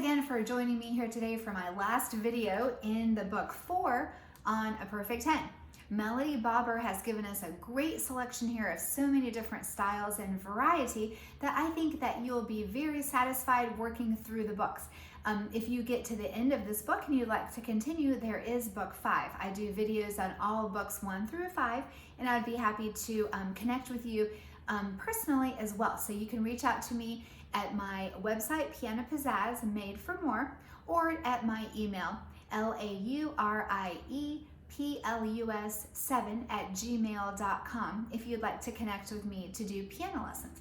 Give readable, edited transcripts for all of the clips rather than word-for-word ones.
again for joining me here today for my last video in the book 4 on A Perfect 10. Melody Bobber has given us a great selection here of so many different styles and variety that I think that you'll be very satisfied working through the books. If you get to the end of this book and you'd like to continue, there is book 5. I do videos on all books 1 through 5, and I'd be happy to connect with you personally as well. So you can reach out to me at my website, Piano Pizzazz, Made for More, or at my email, laurieplus7@gmail.com, if you'd like to connect with me to do piano lessons.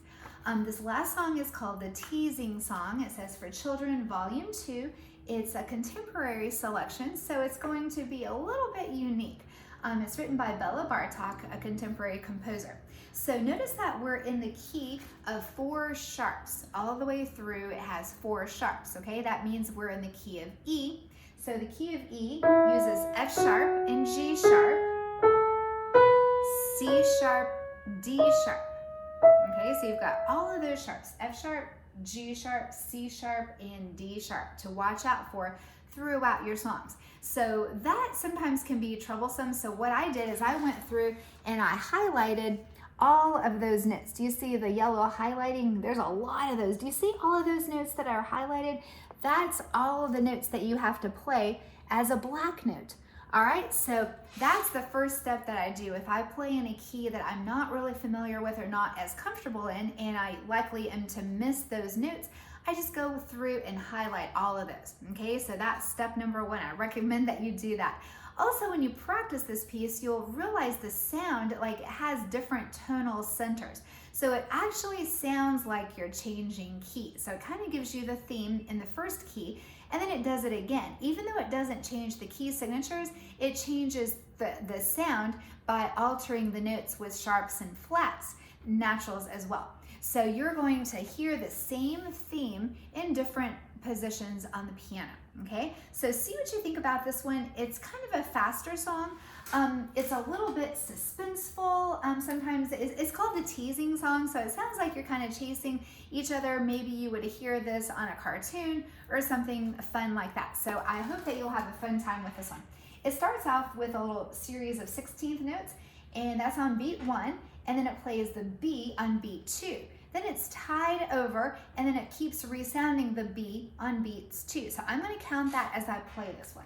This last song is called the Teasing song. It says for children, volume 2. It's a contemporary selection, so it's going to be a little bit unique. It's written by Bela Bartok, a contemporary composer. So notice that we're in the key of 4 sharps. All the way through, it has 4 sharps, okay? That means we're in the key of E. So the key of E uses F sharp and G sharp, C sharp, D sharp. Okay, so you've got all of those sharps, F sharp, G sharp, C sharp, and D sharp to watch out for throughout your songs. So that sometimes can be troublesome. So what I did is I went through and I highlighted all of those notes. Do you see the yellow highlighting? There's a lot of those. Do you see all of those notes that are highlighted? That's all of the notes that you have to play as a black note. All right, so that's the first step that I do. If I play in a key that I'm not really familiar with or not as comfortable in, and I likely am to miss those notes, I just go through and highlight all of those. Okay, so that's step number 1. I recommend that you do that. Also, when you practice this piece, you'll realize the sound, like it has different tonal centers. So it actually sounds like you're changing keys. So it kind of gives you the theme in the first key, and then it does it again. Even though it doesn't change the key signatures, it changes the sound by altering the notes with sharps and flats, naturals as well. So you're going to hear the same theme in different positions on the piano, okay? So see what you think about this one. It's kind of a faster song. It's a little bit suspenseful. Sometimes it's called the Teasing song, so it sounds like you're kind of chasing each other. Maybe you would hear this on a cartoon or something fun like that. So I hope that you'll have a fun time with this one. It starts off with a little series of 16th notes, and that's on beat 1, and then it plays the B on beat 2. Then it's tied over, and then it keeps resounding the B on beats 2. So I'm going to count that as I play this one.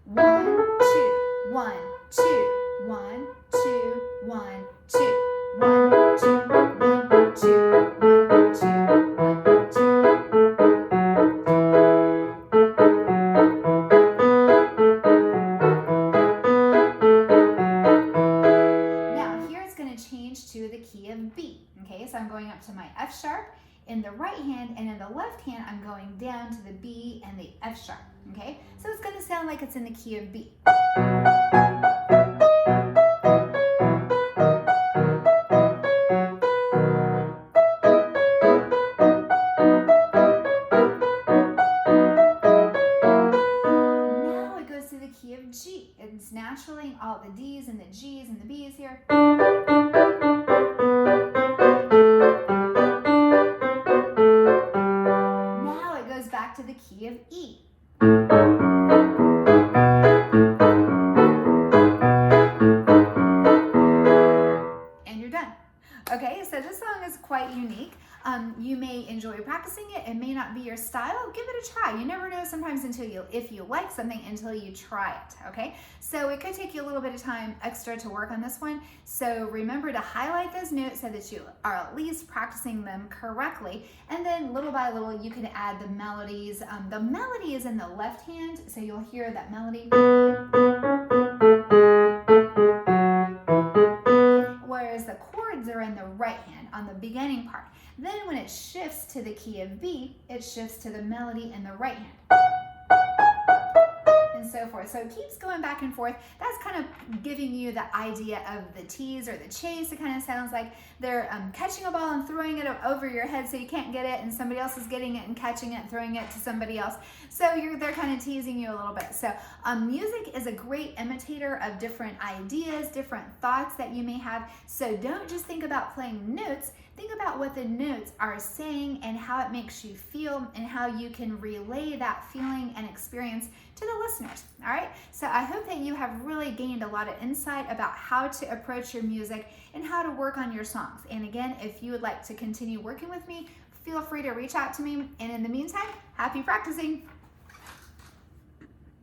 1, 2, 1, 2, 1, 2, 1, 2, 1, 2, 1, 2, 1, 2, 1, 2. Now here it's going to change to the key of B. Okay, so I'm going up to my F sharp in the right hand, and in the left hand I'm going down to the B and the F sharp. Okay, so it's going to sound like it's in the key of B. Now it goes to the key of G. It's naturally all the D's and the G's and the B's here. Back to the key of E. And you're done. Okay, so this song is quite unique. You may enjoy practicing it. It may not be your style. Give it a try. You never know sometimes if you like something until you try it, okay? So it could take you a little bit of time extra to work on this one. So remember to highlight those notes so that you are at least practicing them correctly. And then little by little, you can add the melodies. The melody is in the left hand, so you'll hear that melody. Whereas the chords are in the right hand on the beginning part. Then when it shifts to the key of B, it shifts to the melody in the right hand. And so forth. So it keeps going back and forth. That's kind of giving you the idea of the tease or the chase. It kind of sounds like they're catching a ball and throwing it over your head so you can't get it, and somebody else is getting it and catching it and throwing it to somebody else. So they're kind of teasing you a little bit. So music is a great imitator of different ideas, different thoughts that you may have. So don't just think about playing notes. think about what the notes are saying and how it makes you feel and how you can relay that feeling and experience to the listeners. All right, so I hope that you have really gained a lot of insight about how to approach your music and how to work on your songs. And again, if you would like to continue working with me, feel free to reach out to me. And in the meantime, happy practicing.